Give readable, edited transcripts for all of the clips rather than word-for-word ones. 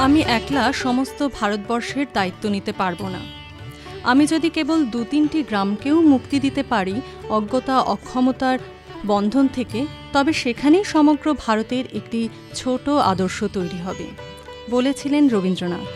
আমি একলা সমস্ত ভারতবর্ষের দায়িত্ব নিতে পারবো না। আমি যদি কেবল ২-৩টি গ্রামকেও মুক্তি দিতে পারি অজ্ঞতা অক্ষমতার বন্ধন থেকে, তবে সেখানেই সমগ্র ভারতের একটি ছোট আদর্শ তৈরি হবে, বলেছিলেন রবীন্দ্রনাথ।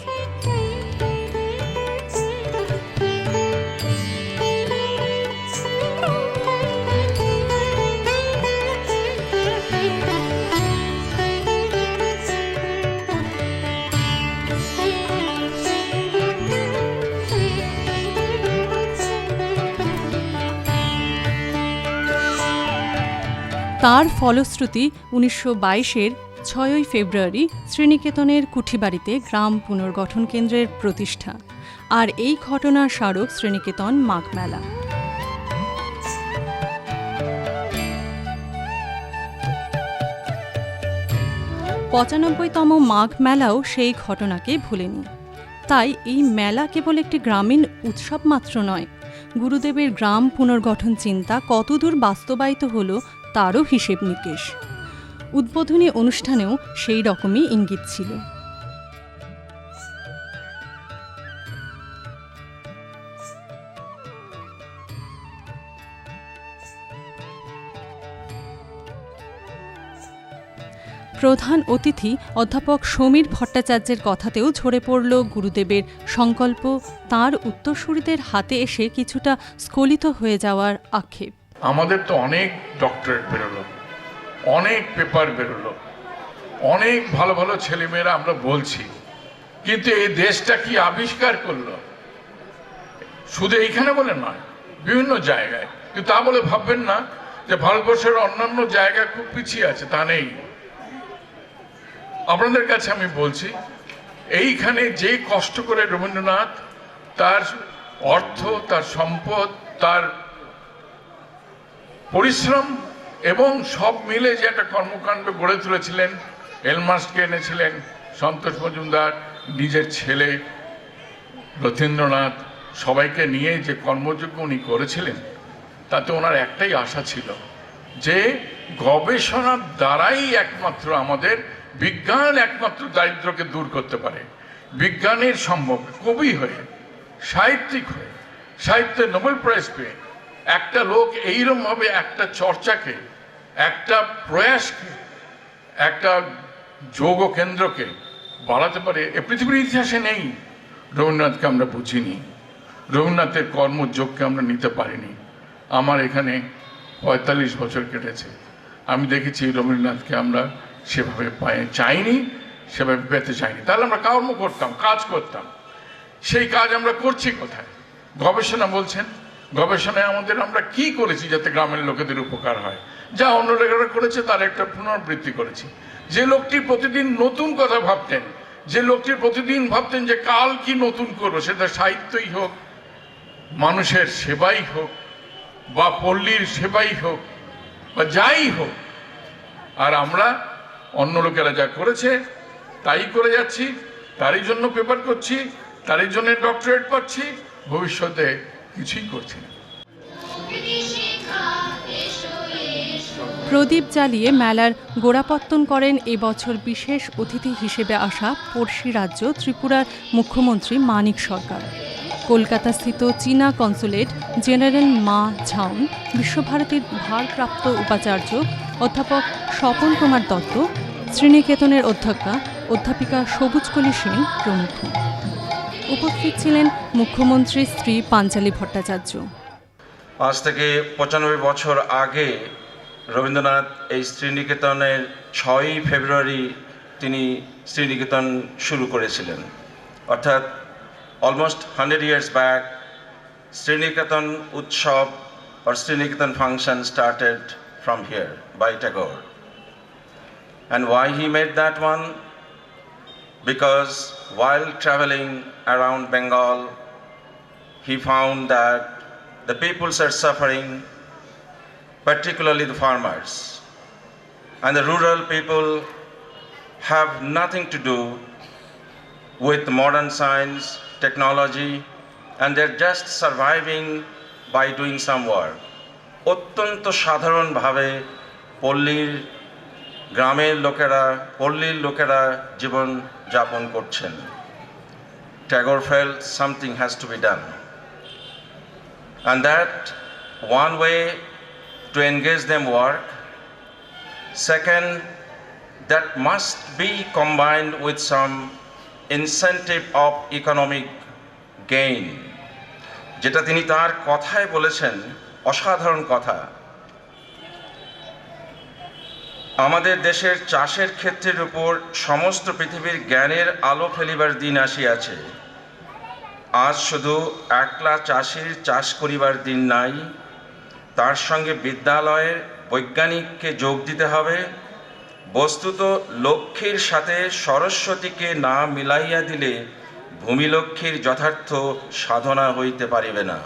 তার ফলশ্রুতি ১৯২২-এর ৬ই ফেব্রুয়ারি শ্রীনিকেতনের কুঠিবাড়িতে গ্রাম পুনর্গঠন কেন্দ্রের প্রতিষ্ঠা, আর এই ঘটনার স্মারক শ্রীনিকেতন মাঘ মেলা। পঁচানব্বইতম মাঘ মেলাও সেই ঘটনাকে ভুলেনি। তাই এই মেলা কেবল একটি গ্রামীণ উৎসব মাত্র নয়, গুরুদেবের গ্রাম পুনর্গঠন চিন্তা কতদূর বাস্তবায়িত হল তারও হিসেব নিকেশ। উদ্বোধনী অনুষ্ঠানেও সেই রকমই ইঙ্গিত ছিল। প্রধান অতিথি অধ্যাপক সমীর ভট্টাচার্যের কথাতেও ঝরে পড়ল গুরুদেবের সংকল্প তাঁর উত্তরসূরিদের হাতে এসে কিছুটা স্খলিত হয়ে যাওয়ার আক্ষেপ। আমাদের তো অনেক ডক্টরেট বেরোলো, অনেক পেপার বেরোলো, অনেক ভালো ভালো ছেলেমেয়েরা আমরা বলছি, কিন্তু এই দেশটা কি আবিষ্কার করলো? শুধু এইখানে বলে নয়, বিভিন্ন জায়গায়। কিন্তু তা বলে ভাববেন না যে ভারতবর্ষের অন্যান্য জায়গা খুব পিছিয়ে আছে, তা নেই। আপনাদের কাছে আমি বলছি, এইখানে যে কষ্ট করে রবীন্দ্রনাথ তার অর্থ, তার সম্পদ, তার পরিশ্রম এবং সব মিলে যে একটা কর্মকাণ্ড গড়ে তুলেছিলেন, এলমার্সকে এনেছিলেন, সন্তোষ মজুমদার, নিজের ছেলে রথীন্দ্রনাথ, সবাইকে নিয়ে যে কর্মযজ্ঞ উনি করেছিলেন, তাতে ওনার একটাই আশা ছিল যে গবেষণার দ্বারাই একমাত্র আমাদের বিজ্ঞান একমাত্র দারিদ্র্যকে দূর করতে পারে। বিজ্ঞানের সম্ভব কবি হয়ে, সাহিত্যিক হয়ে, সাহিত্যে নোবেল প্রাইজ পেয়ে একটা লোক এইরকমভাবে একটা চর্চাকে, একটা প্রয়াসকে, একটা যোগ কেন্দ্রকে বাড়াতে পারে, এ পৃথিবীর ইতিহাসে নেই। রবীন্দ্রনাথকে আমরা বুঝিনি, রবীন্দ্রনাথের কর্মযোগকে আমরা নিতে পারিনি। আমার এখানে ৪৫ বছর কেটেছে, আমি দেখেছি রবীন্দ্রনাথকে আমরা সেভাবে চাইনি, সেভাবে পেতে চাইনি। তাহলে আমরা কর্ম করতাম, কাজ করতাম। সেই কাজ আমরা করছি কোথায়? গবেষণা বলছেন, গবেষণায় আমরা কি করেছি যাতে গ্রামের লোকেদের উপকার হয়? যা অন্য লোকেরা করেছে তার একটা পুনরাবৃত্তি করেছি। যে লোকটি প্রতিদিন নতুন কথা ভাবতেন, যে লোকটির প্রতিদিন ভাবতেন যে কাল কি নতুন করবো, সেটা সাহিত্যই হোক, মানুষের সেবাই হোক, বা পল্লীর সেবাই হোক, বা যাই হোক, আর আমরা অন্য লোকেরা যা করেছে তাই করে যাচ্ছি, তারই জন্য পেপার করছি, তারই জন্য ডক্টরেট পাচ্ছি, ভবিষ্যতে কিছুই করছি না। প্রদীপ জ্বালিয়ে মেলার গোড়াপত্তন করেন এবছর বিশেষ অতিথি হিসেবে আসা পড়শি রাজ্য ত্রিপুরার মুখ্যমন্ত্রী মানিক সরকার। কলকাতাস্থিত চীনা কনসুলেট জেনারেল মা ঝাউন, বিশ্বভারতীর ভারপ্রাপ্ত উপাচার্য অধ্যাপক স্বপন কুমার দত্ত, শ্রীনিকেতনের অধ্যাপিকা সবুজকলি সেন প্রমুখ। উপস্থিত ছিলেন মুখ্যমন্ত্রীর স্ত্রী পাঞ্চালী ভট্টাচার্য। আজ থেকে ৯৫ বছর আগে রবীন্দ্রনাথ এই শ্রীনিকেতনের ৬ই ফেব্রুয়ারি তিনি শ্রীনিকেতন শুরু করেছিলেন। অর্থাৎ almost 100 years back, Sriniketan Utsav or Sriniketan function started from here by Tagore. And why he made that one? Because while traveling around Bengal, he found that the peoples are suffering, particularly the farmers. And the rural people have nothing to do with modern science, technology, and they're just surviving by doing some work. অত্যন্ত সাধারণভাবে পল্লীর গ্রামের লোকেরা, পল্লীর লোকেরা জীবন যাপন করছেন। Tagore felt something has to be done, and that one way to engage them work. Second, that must be combined with some incentive of economic gain, যেটা তিনি তার কথায় বলেছেন, অসাধারণ কথা। আমাদের দেশের চাষের ক্ষেত্রের উপর সমস্ত পৃথিবীর জ্ঞানের আলো ফেলিবার দিন আসিয়াছে। আজ শুধু একলা চাষির চাষ করিবার দিন নাই, তার সঙ্গে বিদ্যালয়ের বৈজ্ঞানিককে যোগ দিতে হবে। বস্তুত লক্ষ্মীর সাথে সরস্বতীকে না মিলাইয়া দিলে ভূমিলক্ষ্মীর যথার্থ সাধনা হইতে পারিবে না।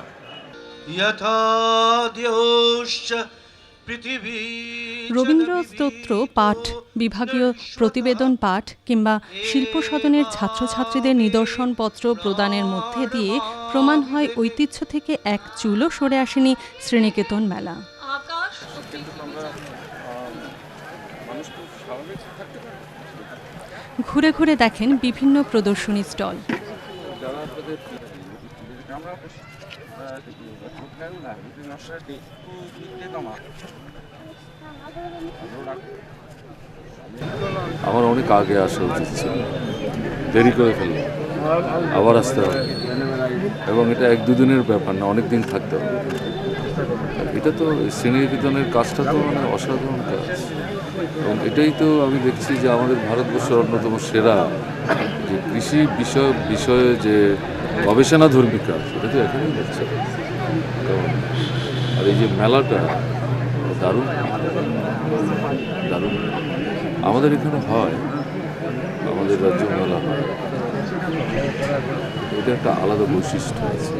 রবীন্দ্র স্তোত্র পাঠ, বিভাগীয় প্রতিবেদন পাঠ কিংবা শিল্প সদনের ছাত্রছাত্রীদের নিদর্শনপত্র প্রদানের মধ্যে দিয়ে প্রমাণ হয় ঐতিহ্য থেকে এক চুলও সরে আসেনি শ্রীনিকেতন মেলা। ঘুরে ঘুরে দেখেন বিভিন্ন প্রদর্শনী স্টল। আমার অনেক আগে আসা উচিত ছিল, দেরি করে ফেললাম, আবার আসতে হবে। এবং এটা এক দুদিনের ব্যাপার না, অনেক দিন থাকতে হবে। এটা তো শ্রীনিকেতনের কাজটা তো মানে অসাধারণ কাজ, এবং এটাই তো আমি দেখছি যে আমাদের ভারতবর্ষের অন্যতম সেরা যে কৃষি বিষয়ে যে গবেষণাধর্মী কাজ, এটা তো এখানেই হচ্ছে। আর এই যে মেলাটা দারুণ দারুণ, আমাদের এখানে হয়, আমাদের রাজ্য মেলা হয়, এটা একটা আলাদা বৈশিষ্ট্য আছে।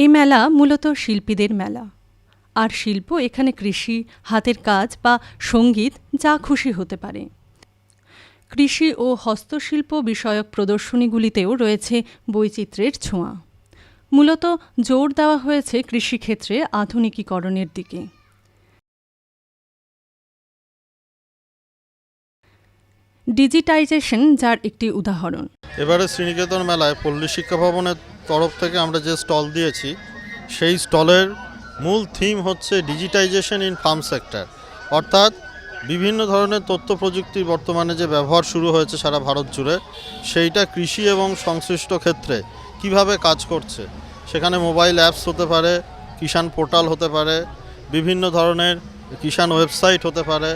এই মেলা মূলত শিল্পীদের মেলা, আর শিল্প এখানে কৃষি, হাতের কাজ বা সঙ্গীত যা খুশি হতে পারে। কৃষি ও হস্তশিল্প বিষয়ক প্রদর্শনীগুলিতেও রয়েছে বৈচিত্র্যের ছোঁয়া। মূলত জোর দেওয়া হয়েছে কৃষিক্ষেত্রে আধুনিকীকরণের দিকে। ডিজিটাইজেশন যার একটি উদাহরণ। এবারে শ্রীনিকেতন মেলায় পল্লী শিক্ষা ভবনের তরফ থেকে আমরা যে স্টল দিয়েছি, সেই স্টলের মূল থিম হচ্ছে ডিজিটাইজেশন ইন ফার্ম সেক্টর, অর্থাৎ বিভিন্ন ধরনের তথ্য প্রযুক্তির বর্তমানে যে ব্যবহার শুরু হয়েছে সারা ভারত জুড়ে, সেইটা কৃষি এবং সংশ্লিষ্ট ক্ষেত্রে কিভাবে কাজ করছে। সেখানে মোবাইল অ্যাপস হতে পারে, কিষাণ পোর্টাল হতে পারে, বিভিন্ন ধরনের কিষাণ ওয়েবসাইট হতে পারে,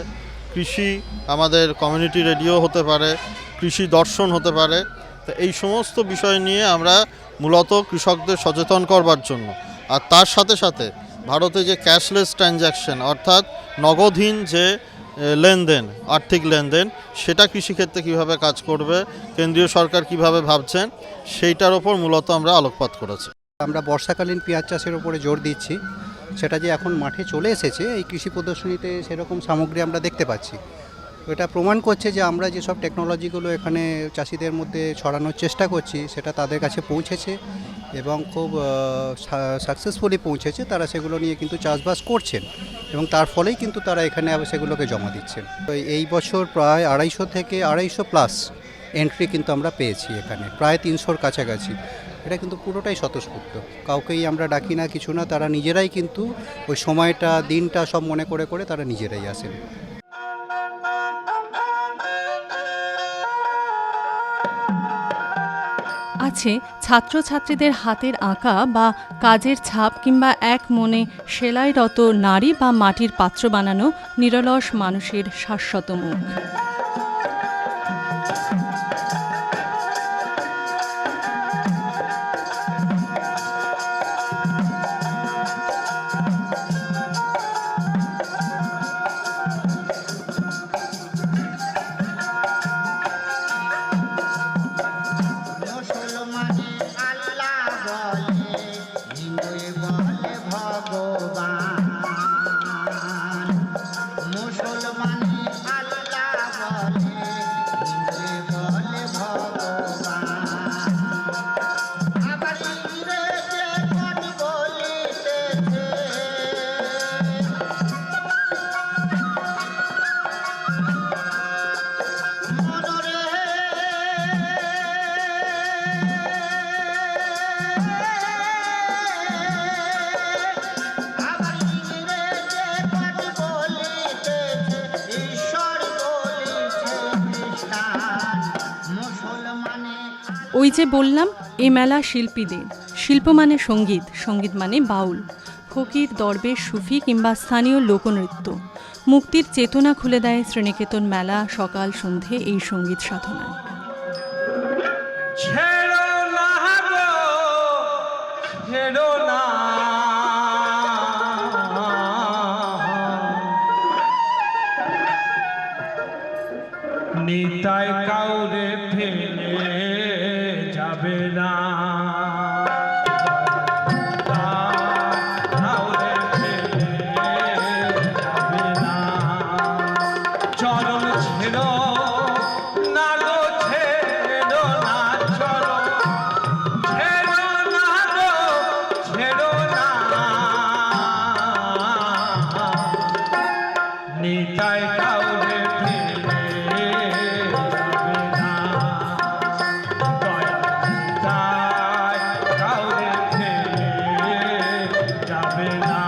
কৃষি আমাদের কমিউনিটি রেডিও হতে পারে, কৃষি দর্শন হতে পারে। তো এই সমস্ত বিষয় নিয়ে আমরা মূলত কৃষকদের সচেতন করবার জন্য, আর তার সাথে সাথে ভারতে যে ক্যাশলেস ট্রানজ্যাকশন অর্থাৎ নগদহীন যে লেনদেন, আর্থিক লেনদেন, সেটা কৃষিক্ষেত্রে কীভাবে কাজ করবে, কেন্দ্রীয় সরকার কিভাবে ভাবছেন, সেইটার ওপর মূলত আমরা আলোকপাত করেছি। আমরা বর্ষাকালীন পেঁয়াজ চাষের উপরে জোর দিচ্ছি, সেটা যে এখন মাঠে চলে এসেছে, এই কৃষি প্রদর্শনীতে সেরকম সামগ্রী আমরা দেখতে পাচ্ছি। এটা প্রমাণ করছে যে আমরা যেসব টেকনোলজিগুলো এখানে চাষিদের মধ্যে ছড়ানোর চেষ্টা করছি, সেটা তাদের কাছে পৌঁছেছে এবং খুব সাকসেসফুলি পৌঁছেছে। তারা সেগুলো নিয়ে কিন্তু চাষবাস করছেন এবং তার ফলেই কিন্তু তারা এখানে সেগুলোকে জমা দিচ্ছেন। তো এই বছর প্রায় 250 থেকে 250+ এন্ট্রি কিন্তু আমরা পেয়েছি এখানে, প্রায় 300-র কাছাকাছি। এটা কিন্তু পুরোটাই স্বতঃস্ফূর্ত, কাউকেই আমরা ডাকি না, কিছু না, তারা নিজেরাই কিন্তু ওই সময়টা, দিনটা সব মনে করে করে তারা নিজেরাই আসেন। আছে ছাত্রছাত্রীদের হাতের আঁকা বা কাজের ছাপ কিংবা এক মনে সেলাইরত নারী বা মাটির পাত্র বানানো নিরলস মানুষের শাশ্বত মুখ। মুসলমানি আল্লাহ ওই যে বললাম, এ মেলা শিল্পীদের। শিল্প মানে সঙ্গীত, সঙ্গীত মানে বাউল, ফকির, দরবেশ, সুফি কিংবা স্থানীয় লোকনৃত্য। মুক্তির চেতনা খুলে দেয় শ্রীনিকেতন মেলা সকাল সন্ধে এই সঙ্গীত সাধনায়। ছেড়ো না গো, ছেড়ো না, নিতাই কাউরে ফেলে যাবে না, কাউরে ফেলে যাবে না, চরণ ছেড়ো না গো, ছেড়ো না, চরণ ছেড়ো না গো, ছেড়ো না, নিতাই কাউরে ফেলে যাবে না, দয়াল নিতাই কাউরে ফেলে যাবে না।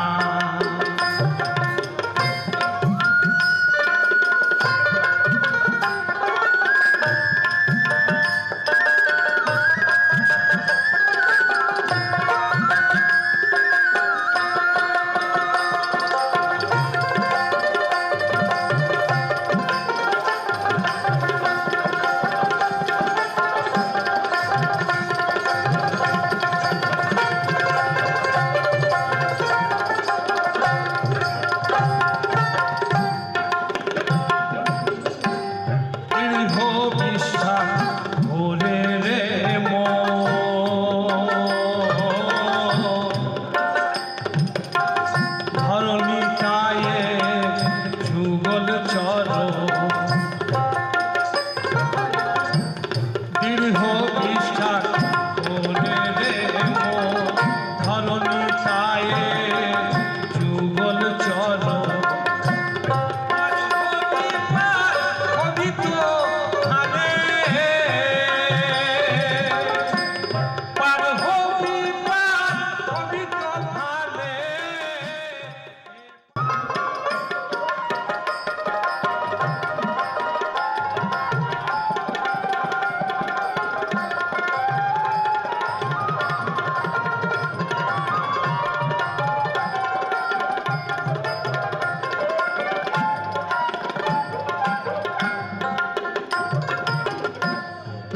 দীর্ঘ বিশ্বাস ভোলে রে ধরণী কায়ে যুগল চর, দীর্ঘ বিশ্বাস ভোলে রে ধরণী কায়ে যুগল চর,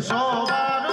সবার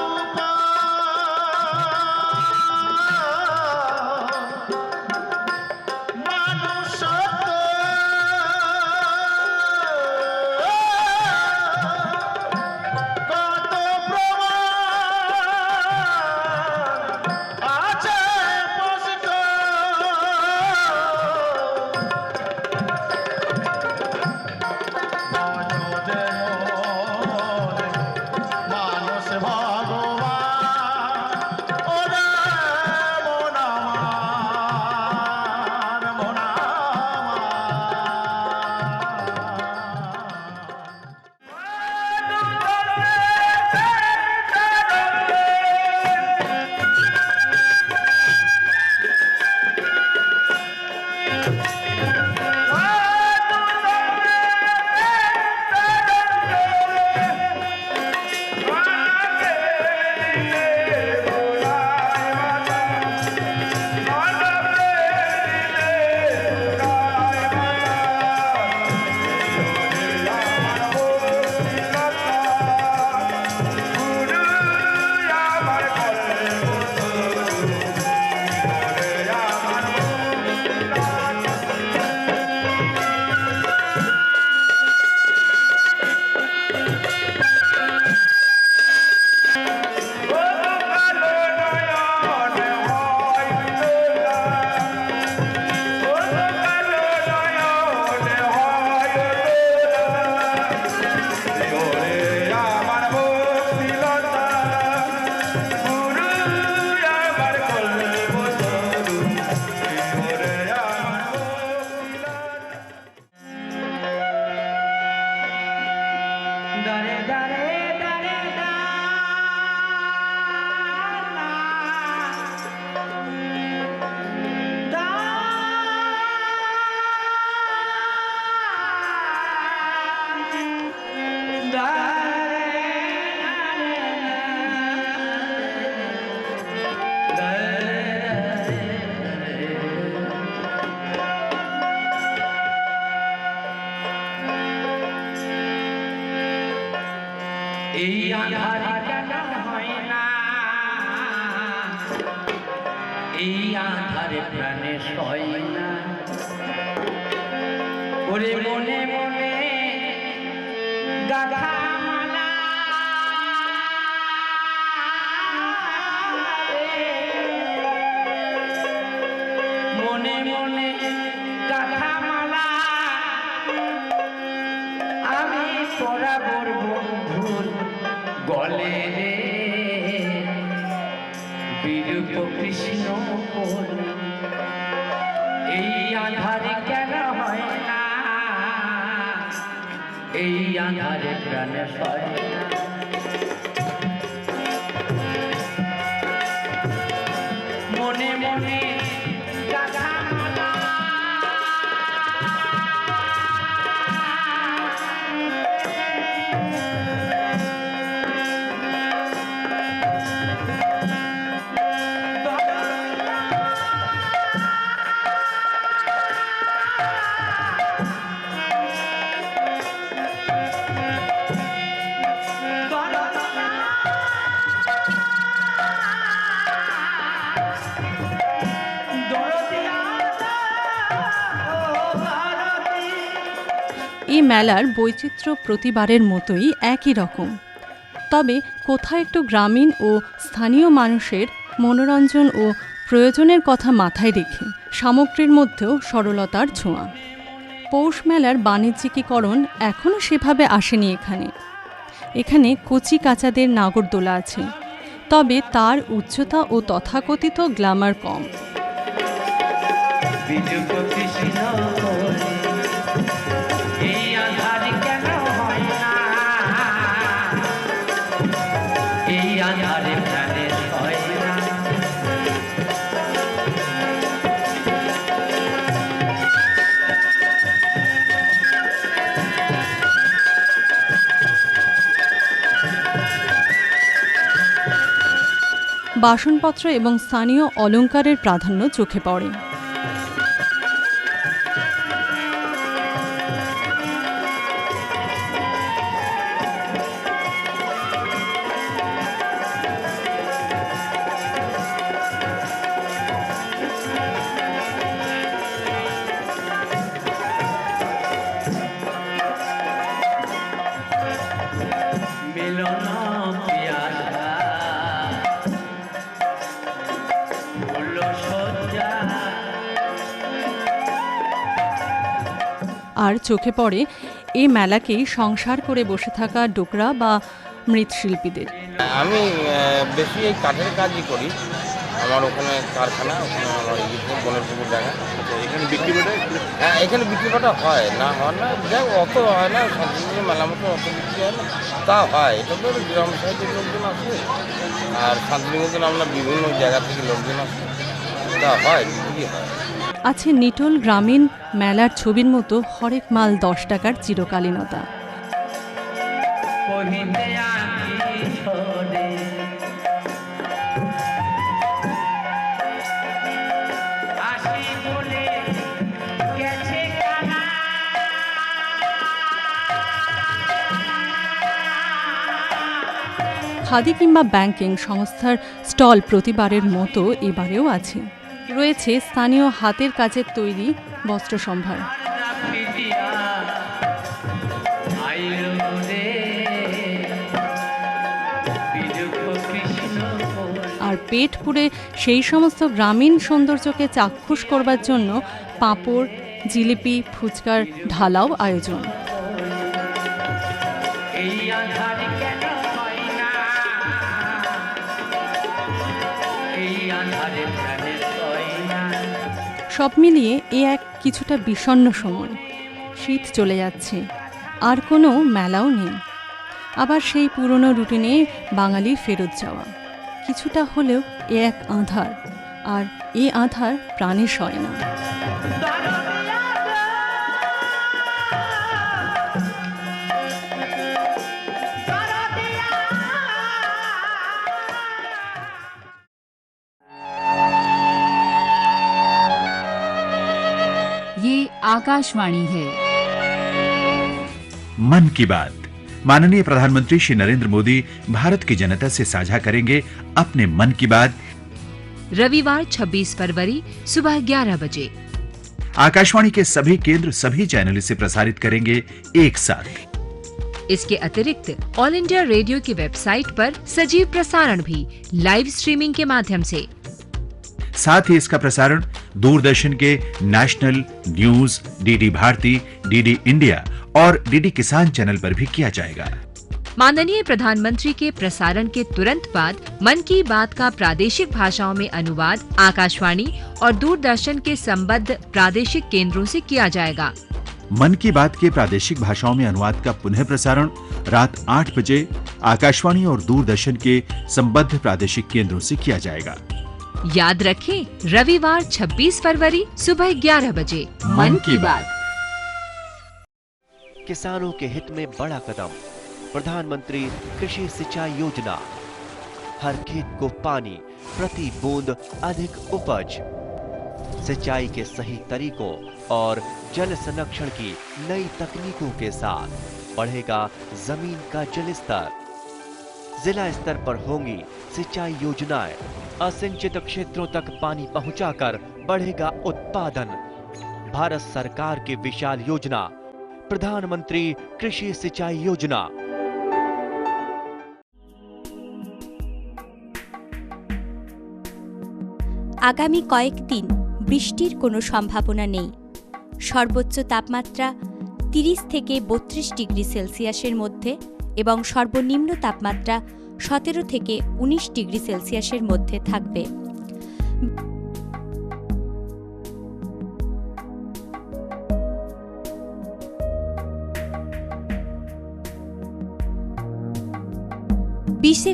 আধার কেন হয় না, এই আধারে প্রাণে সয় না, ওরে মনে মনে গাথা মালা মনে মনে গাথা মালা আমি পরাবর বন্ধুর গলে রে, বিরূপ কৃষ্ণ বলে এই আধারে কেন হয় না, এই আধারে প্রাণে সয় না। মনে মনে গাথা মালা এই মেলার বৈচিত্র্য প্রতিবারের মতোই একই রকম, তবে কোথাও একটু গ্রামীণ ও স্থানীয় মানুষের মনোরঞ্জন ও প্রয়োজনের কথা মাথায় রেখে সামগ্রীর মধ্যেও সরলতার ছোঁয়া। পৌষ মেলার বাণিজ্যিকীকরণ এখনও সেভাবে আসেনি এখানে কচি কাচাদের নাগরদোলা আছে, তবে তার উচ্চতা ও তথাকথিত গ্ল্যামার কম। এই আধার কেন হয় না, এই আধারে প্রাণে সয় না। বাসনপত্র এবং স্থানীয় অলংকারের প্রাধান্য চোখে পড়ে। মিলন পিয়াসা হলো সজ্জা, আর চোখে পড়ে এই মেলাকেই সংসার করে বসে থাকা ডোকরা বা মৃৎশিল্পীদের। আমি বেশি এই কাঠের কাজই করি, আমার ওখানে কারখানা, ওখানে আমার বনের পুকুর জায়গা। এখানে বিক্রি বাটা? হ্যাঁ, এখানে বিক্রি বাটা হয় না, হয় না, যাই অত হয় না, শান্তিনিকেতন মেলা মতো অত বিক্রি হয় না, তা হয়। এটা তো গ্রাম সাইডের লোকজন আসে, আর শান্তিনিকেতন আমরা বিভিন্ন জায়গা থেকে লোকজন আসে, তা হয়, বিক্রি হয়। আছে নিটোল গ্রামীণ মেলার ছবির মতো হরেক মাল 10 টাকার চিরকালীনতা। কহিতে আনি ছড়ে আসি বলে গেছে কানা, খাদি কিংবা ব্যাংকিং সংস্থার স্টল প্রতিবারের মতো এবারেও আছে। রয়েছে স্থানীয় হাতের কাজের তৈরি বস্ত্র সম্ভার। পিটিয়া আইল রে, বিরূপ কৃষ্ণ বলে আর পেট পুরে সেই সমস্ত গ্রামীণ সৌন্দর্যকে চাক্ষুষ করবার জন্য পাঁপড়, জিলিপি, ফুচকার ঢালাও আয়োজন। এই আধার কেন হয় না, এই আধারে প্রাণে সয় না। সব মিলিয়ে এক কিছুটা বিষণ্ণ সময়। শীত চলে যাচ্ছে, আর কোনো মেলাও নেই। আবার সেই পুরনো রুটিনে বাঙালির ফেরত যাওয়া। কিছুটা হলেও এক আঁধার, আর এ আঁধার প্রাণে সয় না। ये आकाशवाणी है। मन की बात माननीय प्रधानमंत्री श्री नरेंद्र मोदी भारत की जनता से साझा करेंगे अपने मन की बात रविवार 26 फरवरी सुबह 11 बजे। आकाशवाणी के सभी केंद्र सभी चैनल इसे प्रसारित करेंगे एक साथ। इसके अतिरिक्त ऑल इंडिया रेडियो की वेबसाइट पर सजीव प्रसारण भी लाइव स्ट्रीमिंग के माध्यम से। साथ ही इसका प्रसारण दूरदर्शन के national news, DD Bharati, DD India और डीडी किसान चैनल पर भी किया जाएगा। माननीय प्रधानमंत्री के प्रसारण के तुरंत बाद मन की बात का प्रादेशिक भाषाओं में अनुवाद आकाशवाणी और दूरदर्शन के संबद्ध प्रादेशिक केंद्रों से किया जाएगा। मन की बात के प्रादेशिक भाषाओं में अनुवाद का पुनः प्रसारण रात 8 बजे आकाशवाणी और दूरदर्शन के संबद्ध प्रादेशिक केंद्रों से किया जाएगा। याद रखें, रविवार 26 फरवरी सुबह 11 बजे मन की बात। किसानों के हित में बड़ा कदम, प्रधानमंत्री कृषि सिंचाई योजना। हर खेत को पानी, प्रति बूंद अधिक उपज। सिंचाई के सही तरीकों और जल संरक्षण की नई तकनीकों के साथ बढ़ेगा जमीन का जल स्तर। जिला स्तर पर होंगी सिंचाई योजनाएं। असिंचित क्षेत्रों तक पानी पहुंचाकर बढ़ेगा उत्पादन। भारत सरकार की विशाल योजना प्रधानमंत्री कृषि सिंचाई योजना। আগামী কয়েকদিন বৃষ্টির কোনো সম্ভাবনা নেই। সর্বোচ্চ তাপমাত্রা 30 থেকে 32 ডিগ্রি সেলসিয়াসের মধ্যে এবং সর্বনিম্ন তাপমাত্রা 17 থেকে 19 ডিগ্রি সেলসিয়াসের মধ্যে থাকবে।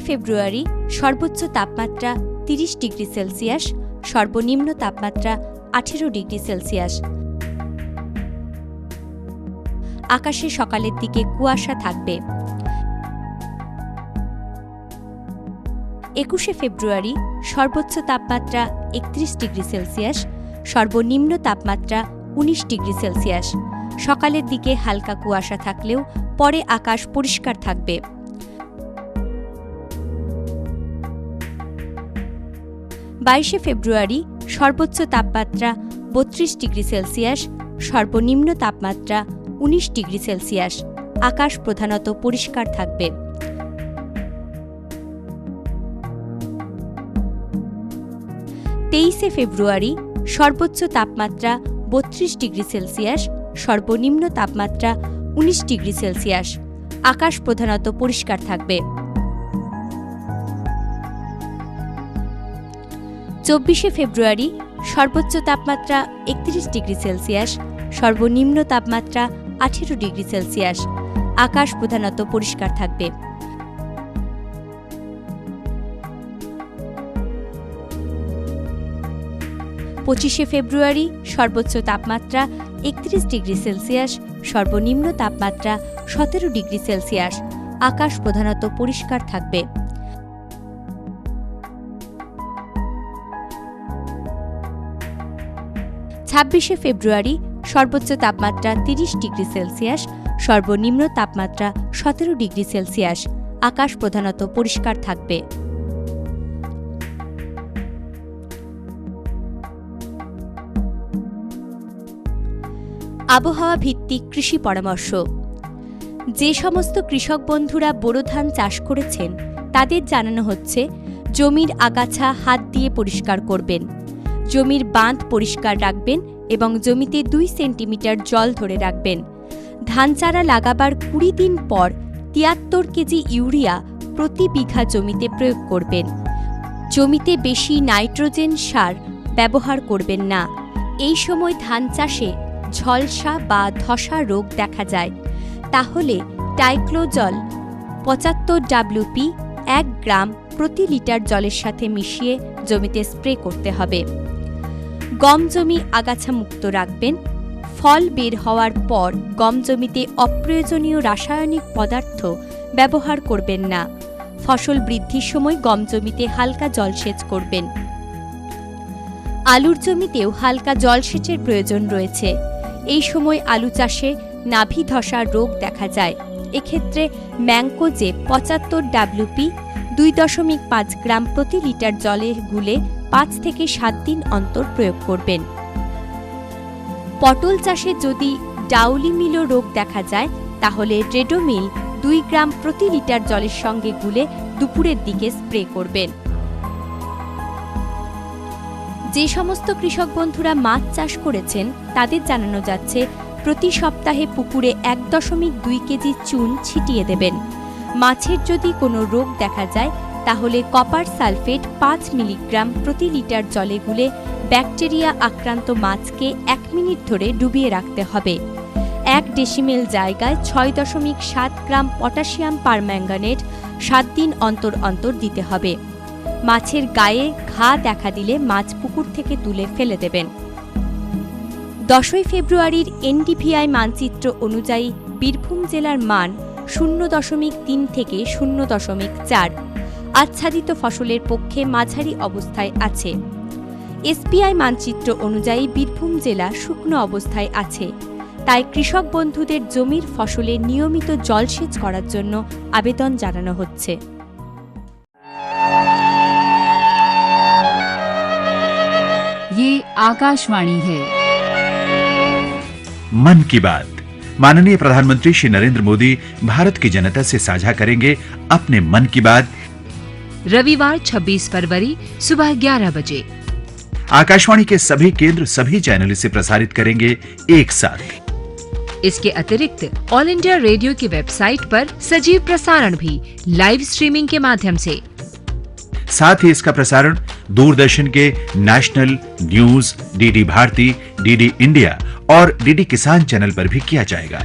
ফেব্রুয়ারি সর্বোচ্চ তাপমাত্রা 30 ডিগ্রি সেলসিয়াস, সর্বনিম্ন তাপমাত্রা 18 ডিগ্রি সেলসিয়াস। আকাশে সকালের দিকে কুয়াশা থাকবে। 21 ফেব্রুয়ারি সর্বোচ্চ তাপমাত্রা 31 ডিগ্রি সেলসিয়াস, সর্বনিম্ন তাপমাত্রা 19 ডিগ্রি সেলসিয়াস। সকালের দিকে হালকা কুয়াশা থাকলেও পরে আকাশ পরিষ্কার থাকবে। 22 ফেব্রুয়ারি সর্বোচ্চ তাপমাত্রা 32 ডিগ্রি সেলসিয়াস, সর্বনিম্ন তাপমাত্রা 19 ডিগ্রি সেলসিয়াস। আকাশ প্রধানত পরিষ্কার থাকবে। 23 ফেব্রুয়ারি সর্বোচ্চ তাপমাত্রা 32 ডিগ্রি সেলসিয়াস, সর্বনিম্ন তাপমাত্রা 19 ডিগ্রি সেলসিয়াস। আকাশ প্রধানত পরিষ্কার থাকবে। 24 ফেব্রুয়ারি সর্বোচ্চ তাপমাত্রা 31 ডিগ্রি সেলসিয়াস, সর্বনিম্ন তাপমাত্রা 18 ডিগ্রি সেলসিয়াস। আকাশ প্রধানত পরিষ্কার থাকবে। 25 ফেব্রুয়ারি সর্বোচ্চ তাপমাত্রা 31 ডিগ্রি সেলসিয়াস, সর্বনিম্ন তাপমাত্রা 17 ডিগ্রি সেলসিয়াস। আকাশ প্রধানত পরিষ্কার থাকবে। 26 ফেব্রুয়ারি সর্বোচ্চ তাপমাত্রা 30 ডিগ্রি সেলসিয়াস, সর্বনিম্ন তাপমাত্রা 17 ডিগ্রি সেলসিয়াস। আকাশ প্রধানত পরিষ্কার থাকবে। আবহাওয়া ভিত্তিক কৃষি পরামর্শ। যে সমস্ত কৃষক বন্ধুরা বোরো ধান চাষ করেছেন তাদের জানানো হচ্ছে জমির আগাছা হাত দিয়ে পরিষ্কার করবেন, জমির বাঁধ পরিষ্কার রাখবেন এবং জমিতে 2 সেন্টিমিটার জল ধরে রাখবেন। ধান চারা লাগাবার 20 দিন পর 73 কেজি ইউরিয়া প্রতি বিঘা জমিতে প্রয়োগ করবেন। জমিতে বেশি নাইট্রোজেন সার ব্যবহার করবেন না। এই সময় ধান চাষে ঝলসা বা ধসা রোগ দেখা যায়, তাহলে টাইক্লোজল 75 WP 1 গ্রাম প্রতি লিটার জলের সাথে মিশিয়ে জমিতে স্প্রে করতে হবে। গম জমি আগাছা মুক্ত রাখবেন। ফল বের হওয়ার পর গম জমিতে অপ্রয়োজনীয় রাসায়নিক পদার্থ ব্যবহার করবেন না। ফসল বৃদ্ধির সময় গম জমিতে হালকা জলসেচ করবেন। আলুর জমিতেও হালকা জলসেচের প্রয়োজন রয়েছে। এই সময় আলু চাষে নাভি ধসা রোগ দেখা যায়। এক্ষেত্রে ম্যাংকোজেব 75 WP 2.5 গ্রাম প্রতি লিটার জলে গুলে 5 থেকে 7 দিন অন্তর প্রয়োগ করবেন। পটল চাষে যদি ডাউলি মিলো রোগ দেখা যায় তাহলে রেডোমিল 2 গ্রাম প্রতি লিটার জলের সঙ্গে গুলে দুপুরের দিকে স্প্রে করবেন। যে সমস্ত কৃষক বন্ধুরা মাছ চাষ করেছেন তাদের জানানো যাচ্ছে প্রতি সপ্তাহে পুকুরে 1.2 কেজি চুন ছিটিয়ে দেবেন। মাছের যদি কোনো রোগ দেখা যায় তাহলে কপার সালফেট 5 মিলিগ্রাম প্রতি লিটার জলে গুলে ব্যাকটেরিয়া আক্রান্ত মাছকে 1 মিনিট ধরে ডুবিয়ে রাখতে হবে। 1 ডেসিমেল জায়গায় 6.7 গ্রাম পটাশিয়াম পারম্যাঙ্গানেট 7 দিন অন্তর অন্তর দিতে হবে। মাছের গায়ে ঘা দেখা দিলে মাছ পুকুর থেকে তুলে ফেলে দেবেন। 10 ফেব্রুয়ারির NDVI মানচিত্র অনুযায়ী বীরভূম জেলার মান 0.3 থেকে 0.4, আচ্ছাদিত ফসলের পক্ষে মাঝারি অবস্থায় আছে। SPI মানচিত্র অনুযায়ী বীরভূম জেলা শুকনো অবস্থায় আছে। তাই কৃষক বন্ধুদের জমির ফসলে নিয়মিত জলসেচ করার জন্য আবেদন জানানো হচ্ছে। ये आकाशवाणी है। मन की बात। माननीय प्रधानमंत्री श्री नरेंद्र मोदी भारत की जनता से साझा करेंगे अपने मन की बात रविवार 26 फरवरी सुबह 11 बजे। आकाशवाणी के सभी केंद्र सभी चैनल इसे प्रसारित करेंगे एक साथ। इसके अतिरिक्त ऑल इंडिया रेडियो की वेबसाइट पर सजीव प्रसारण भी लाइव स्ट्रीमिंग के माध्यम से। साथ ही इसका प्रसारण दूरदर्शन के national news, DD Bharati, DD India और डीडी किसान चैनल पर भी किया जाएगा।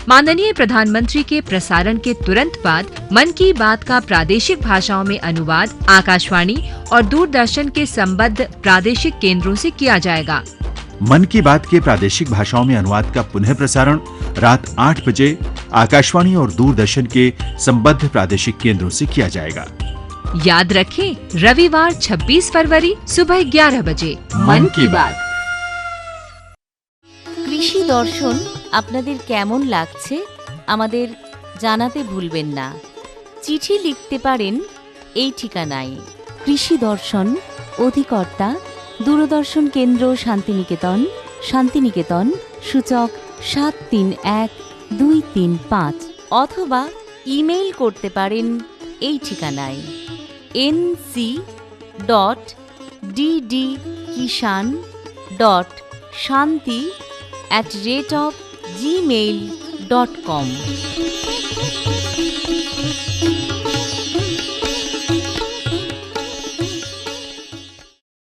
माननीय प्रधानमंत्री के प्रसारण के तुरंत बाद मन की बात का प्रादेशिक भाषाओं में अनुवाद आकाशवाणी और दूरदर्शन के संबद्ध प्रादेशिक केंद्रों से किया जाएगा। मन की बात के प्रादेशिक भाषाओं में अनुवाद का पुनः प्रसारण रात 8 बजे आकाशवाणी और दूरदर्शन के संबद्ध प्रादेशिक केंद्रों से किया जाएगा। याद रखें, रविवार 26 फरवरी सुबह 11 बजे मन की बात। কৃষি দর্শন আপনাদের কেমন লাগছে আমাদের জানাতে ভুলবেন না। চিঠি লিখতে পারেন এই ঠিকানায়। কৃষি দর্শন, অধিকর্তা দূরদর্শন কেন্দ্র, শান্তিনিকেতন, শান্তিনিকেতন, সূচক 731235, অথবা ইমেইল করতে পারেন এই ঠিকানায় nc.ddkishan.shanti@gmail.com।